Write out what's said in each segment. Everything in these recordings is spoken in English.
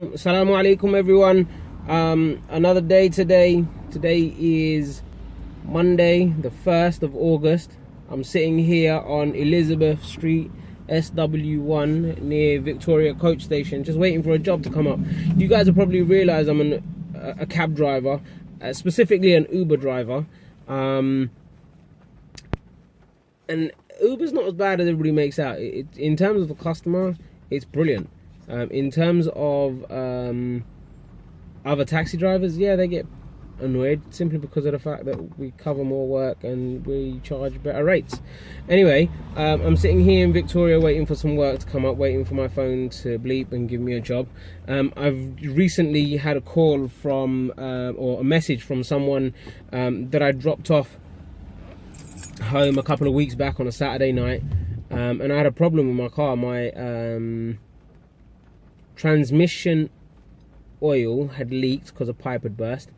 Assalamu alaikum everyone. Another day today. Today is Monday the 1st of August. I'm sitting here on Elizabeth Street, SW1, near Victoria Coach Station, just waiting for a job to come up. You guys have probably realised I'm a cab driver, specifically an Uber driver. And Uber's not as bad as everybody makes out. In terms of the customer, it's brilliant. In terms of other taxi drivers, yeah, they get annoyed simply because of the fact that we cover more work and we charge better rates. Anyway, I'm sitting here in Victoria waiting for some work to come up, waiting for my phone to bleep and give me a job. I've recently had a call from, or a message from someone that I dropped off home a couple of weeks back on a Saturday night, and I had a problem with my car. My transmission oil had leaked because a pipe had burst,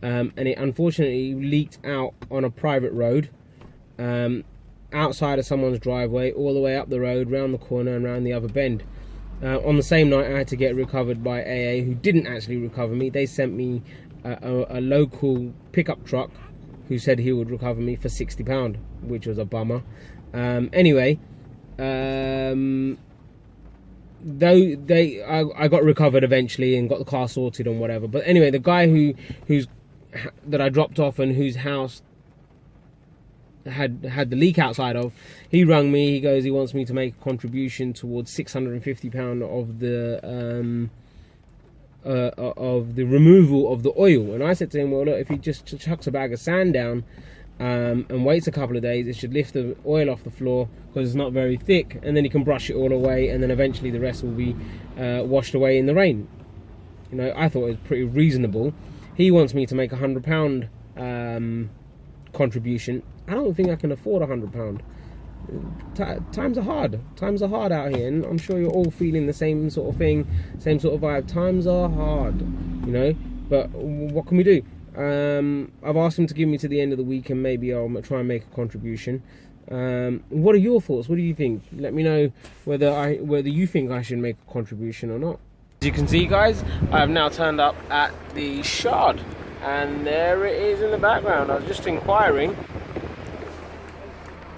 and it unfortunately leaked out on a private road, outside of someone's driveway, all the way up the road, round the corner and round the other bend. On the same night I had to get recovered by AA, who didn't actually recover me. They sent me a local pickup truck who said he would recover me for £60, which was a bummer. Anyway, I got recovered eventually and got the car sorted and whatever. But anyway, the guy that I dropped off and whose house had the leak outside of, he rang me. He goes, he wants me to make a contribution towards £650 of the removal of the oil. And I said to him, well, look, if he just chucks a bag of sand down and waits a couple of days, it should lift the oil off the floor because it's not very thick, and then he can brush it all away, and then eventually the rest will be washed away in the rain. You know, I thought it was pretty reasonable. He wants me to make £100 contribution. I don't think I can afford £100. Times are hard. Times are hard out here, and I'm sure you're all feeling the same sort of thing, same sort of vibe. Times are hard, you know, but what can we do? I've asked him to give me to the end of the week, and maybe I'll try and make a contribution. What are your thoughts? What do you think? Let me know whether you think I should make a contribution or not. As you can see, guys, I have now turned up at the Shard, and there it is in the background. I was just inquiring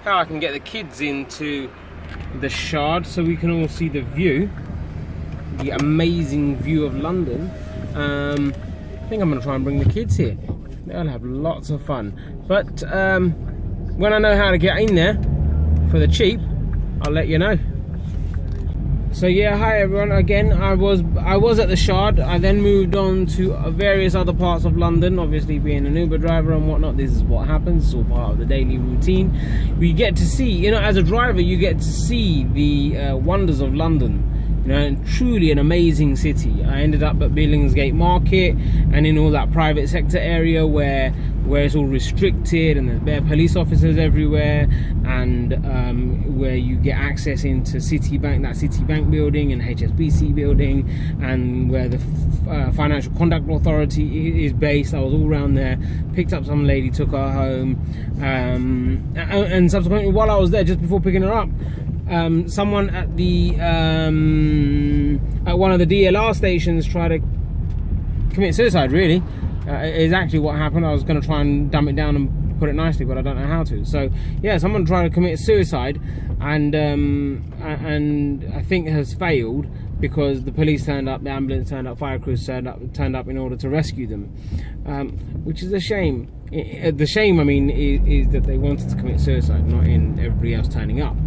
how I can get the kids into the Shard so we can all see the view, the amazing view of London. I think I'm going to try and bring the kids here. They'll have lots of fun. But when I know how to get in there for the cheap, I'll let you know. So yeah, hi everyone. Again, I was at the Shard. I then moved on to various other parts of London. Obviously, being an Uber driver and whatnot, this is what happens. It's all part of the daily routine. We get to see, you know, as a driver, you get to see the wonders of London. You know, and truly an amazing city. I ended up at Billingsgate Market and in all that private sector area where it's all restricted, and there are police officers everywhere, and where you get access into Citibank, that Citibank building, and HSBC building, and where the Financial Conduct Authority is based. I was all around there, picked up some lady, took her home, and subsequently, while I was there, just before picking her up, someone at the at one of the DLR stations tried to commit suicide. Really, is actually what happened. I was going to try and dumb it down and put it nicely, but I don't know how to. So yeah, someone tried to commit suicide, and I think has failed because the police turned up, the ambulance turned up, fire crews turned up in order to rescue them, which is a shame. The shame, I mean, is that they wanted to commit suicide, not in everybody else turning up.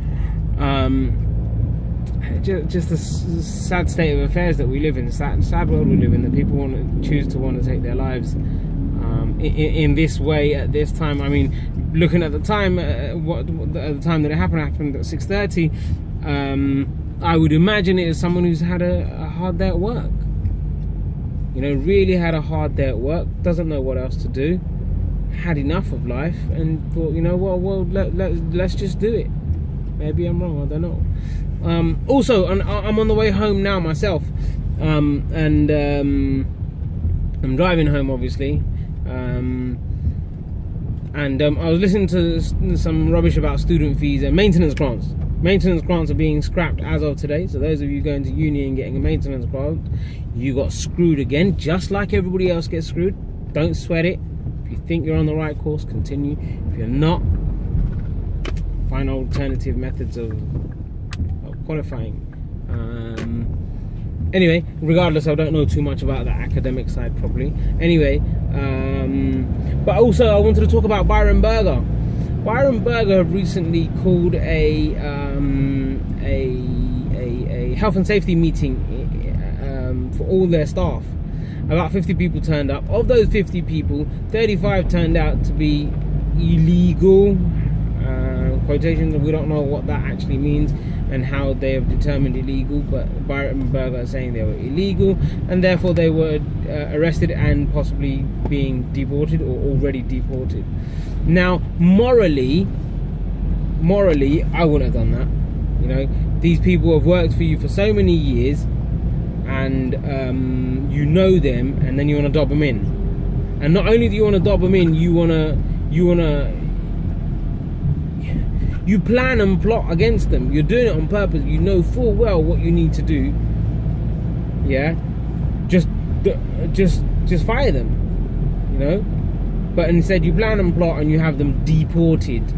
Just a sad state of affairs that we live in, sad world we live in, that people want to take their lives in this way at this time. I mean, looking at the time, at the time that it happened at 6:30. I would imagine it is someone who's had a hard day at work. You know, really had a hard day at work, doesn't know what else to do, had enough of life, and thought, you know what, well, let's just do it. Maybe I'm wrong, I don't know. Also, I'm on the way home now myself, and I'm driving home, obviously, and I was listening to some rubbish about student fees and maintenance grants. maintenance grants are being scrapped as of today. So those of you going to uni and getting a maintenance grant, you got screwed again, just like everybody else gets screwed. Don't sweat it. If you think you're on the right course, continue. If you're not, find alternative methods of qualifying. Anyway, regardless, I don't know too much about the academic side probably. Anyway, but also I wanted to talk about Byron Berger. Byron Berger have recently called a health and safety meeting for all their staff. About 50 people turned up. Of those 50 people, 35 turned out to be illegal. Quotations, we don't know what that actually means and how they have determined illegal, but Byron Berger are saying they were illegal and therefore they were arrested and possibly being deported or already deported. Now, morally, I wouldn't have done that. You know, these people have worked for you for so many years, and you know them, and then you want to dob them in. And not only do you want to dob them in, you plan and plot against them. You're doing it on purpose. You know full well what you need to do. Yeah, just fire them. You know, but instead you plan and plot and you have them deported.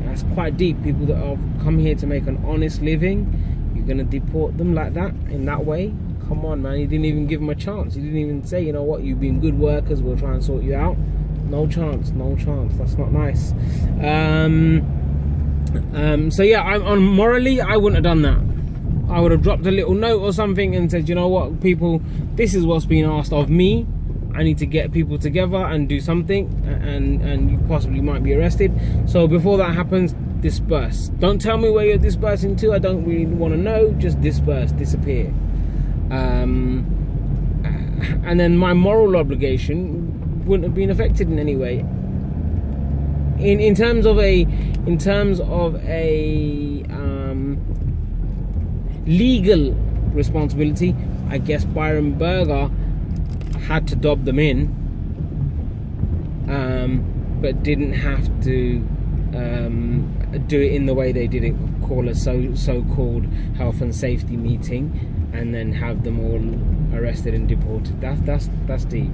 That's quite deep. People that have come here to make an honest living, you're gonna deport them like that, in that way? Come on, man. You didn't even give them a chance. You didn't even say, you know what, you've been good workers, we'll try and sort you out. No chance, no chance. That's not nice. So yeah, morally, I wouldn't have done that. I would have dropped a little note or something and said, you know what, people, this is what's being asked of me. I need to get people together and do something, and you possibly might be arrested. So before that happens, disperse. Don't tell me where you're dispersing to. I don't really want to know. Just disperse, disappear. And then my moral obligation wouldn't have been affected in any way. In terms of a legal responsibility, I guess Byron Berger had to dob them in, but didn't have to do it in the way they did it. Call a so-called health and safety meeting, and then have them all arrested and deported. That's deep.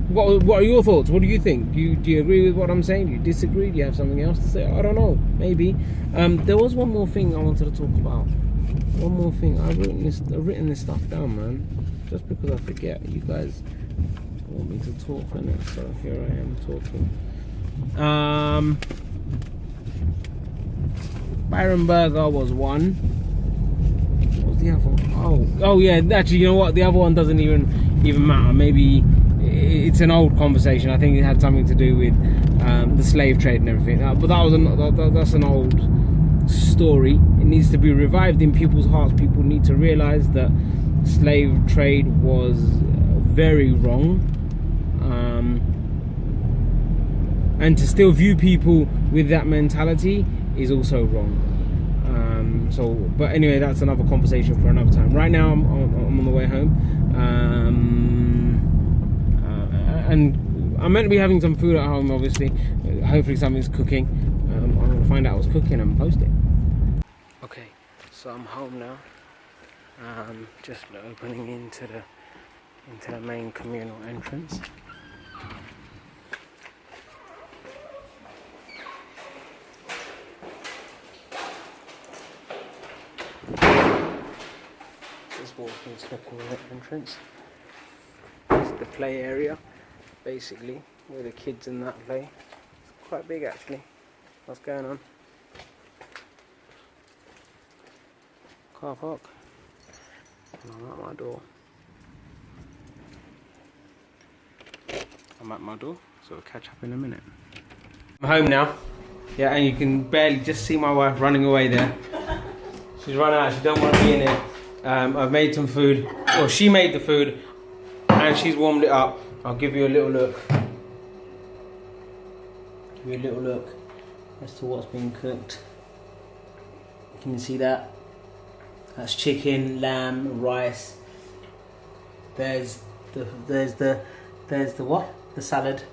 What are your thoughts? What do you think? Do you agree with what I'm saying? Do you disagree? Do you have something else to say? I don't know. Maybe. There was one more thing I wanted to talk about. One more thing. I've written this stuff down, man. Just because I forget. You guys want me to talk on it, so here I am talking. Byron Berger was one. What was the other one? Oh yeah, actually, you know what? The other one doesn't even matter. Maybe it's an old conversation. I think it had something to do with the slave trade and everything. But that's an old story. It needs to be revived in people's hearts. People need to realize that slave trade was very wrong, and to still view people with that mentality is also wrong. But anyway, that's another conversation for another time. Right now I'm on the way home, and I'm meant to be having some food at home, obviously. Hopefully something's cooking. I'm going to find out what's cooking and post it. Okay, so I'm home now. Just opening into the main communal entrance. Just walking to the communal entrance. It's the play area, basically, where the kids and that play. It's quite big actually. What's going on? Car park. And I'm at my door. I'm at my door, so we'll catch up in a minute. I'm home now. Yeah, and you can barely just see my wife running away there. She's run out, she don't want to be in it. I've made some food. Well, she made the food and she's warmed it up. I'll give you a little look. Give you a little look as to what's been cooked. Can you see that? That's chicken, lamb, rice. There's the what? The salad.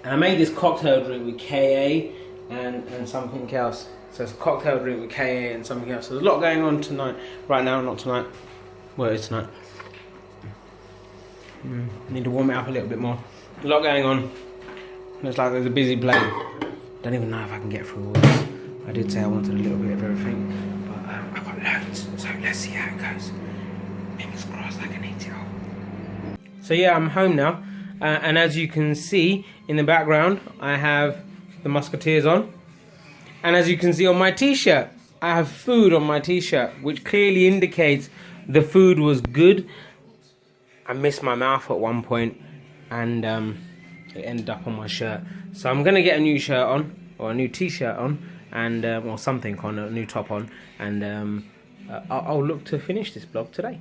And I made this cocktail drink with KA and something else. So it's a cocktail drink with KA and something else. So there's a lot going on tonight. Right now, not tonight. Well, it is tonight. Need to warm it up a little bit more. A lot going on. Looks like there's a busy plate. Don't even know if I can get through all this. I did say I wanted a little bit of everything, but I've got loads. So let's see how it goes. Fingers crossed I can eat it all. So yeah, I'm home now. And as you can see in the background, I have the Musketeers on. And as you can see on my t-shirt, I have food on my t-shirt, which clearly indicates the food was good. I missed my mouth at one point, and it ended up on my shirt. So I'm gonna get a new shirt on, or a new t-shirt on, and or something on, a new top on, and I'll look to finish this vlog today.